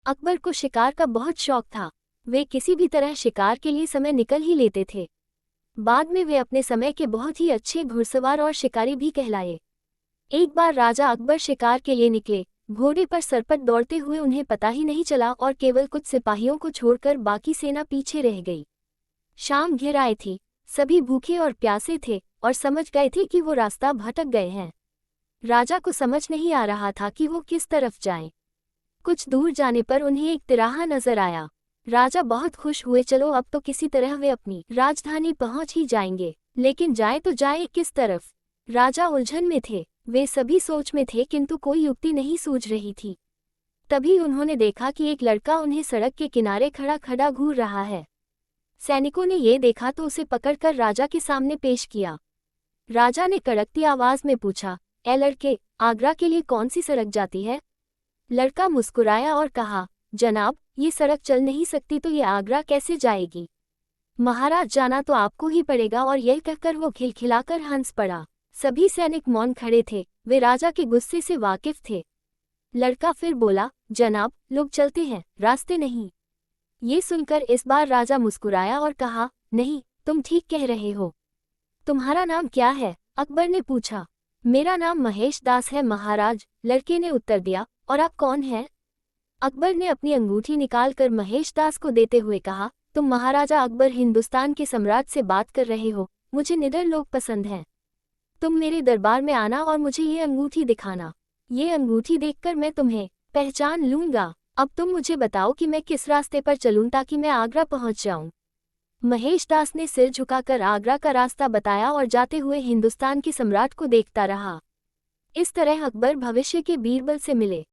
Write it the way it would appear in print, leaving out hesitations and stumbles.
अकबर को शिकार का बहुत शौक था। वे किसी भी तरह शिकार के लिए समय निकल ही लेते थे। बाद में वे अपने समय के बहुत ही अच्छे घुड़सवार और शिकारी भी कहलाए। एक बार राजा अकबर शिकार के लिए निकले। घोड़े पर सरपट दौड़ते हुए उन्हें पता ही नहीं चला और केवल कुछ सिपाहियों को छोड़कर बाकी सेना पीछे रह गई। शाम घिर आई थी। सभी भूखे और प्यासे थे और समझ गए थे कि वो रास्ता भटक गए हैं। राजा को समझ नहीं आ रहा था कि वो किस तरफ जाएं। कुछ दूर जाने पर उन्हें एक तिराहा नजर आया। राजा बहुत खुश हुए। चलो अब तो किसी तरह वे अपनी राजधानी पहुंच ही जाएंगे, लेकिन जाए तो जाए किस तरफ। राजा उलझन में थे। वे सभी सोच में थे किंतु कोई युक्ति नहीं सूझ रही थी। तभी उन्होंने देखा कि एक लड़का उन्हें सड़क के किनारे खड़ा खड़ा घूर रहा है। सैनिकों ने ये देखा तो उसे पकड़कर राजा के सामने पेश किया। राजा ने कड़कती आवाज में पूछा, ए लड़के, आगरा के लिए कौन सी सड़क जाती है? लड़का मुस्कुराया और कहा, जनाब, ये सड़क चल नहीं सकती तो ये आगरा कैसे जाएगी? महाराज, जाना तो आपको ही पड़ेगा। और यह कहकर वो खिलखिलाकर हंस पड़ा। सभी सैनिक मौन खड़े थे। वे राजा के गुस्से से वाकिफ थे। लड़का फिर बोला, जनाब, लोग चलते हैं, रास्ते नहीं। ये सुनकर इस बार राजा मुस्कुराया और कहा, नहीं, तुम ठीक कह रहे हो। तुम्हारा नाम क्या है? अकबर ने पूछा। मेरा नाम महेश दास है महाराज, लड़के ने उत्तर दिया। और आप कौन हैं? अकबर ने अपनी अंगूठी निकालकर महेश दास को देते हुए कहा, तुम महाराजा अकबर हिंदुस्तान के सम्राट से बात कर रहे हो। मुझे निडर लोग पसंद हैं। तुम मेरे दरबार में आना और मुझे ये अंगूठी दिखाना। ये अंगूठी देखकर मैं तुम्हें पहचान लूंगा। अब तुम मुझे बताओ कि मैं किस रास्ते पर चलूं ताकि मैं आगरा पहुंच जाऊं। महेश दास ने सिर झुकाकर आगरा का रास्ता बताया और जाते हुए हिंदुस्तान के सम्राट को देखता रहा। इस तरह अकबर भविष्य के बीरबल से मिले।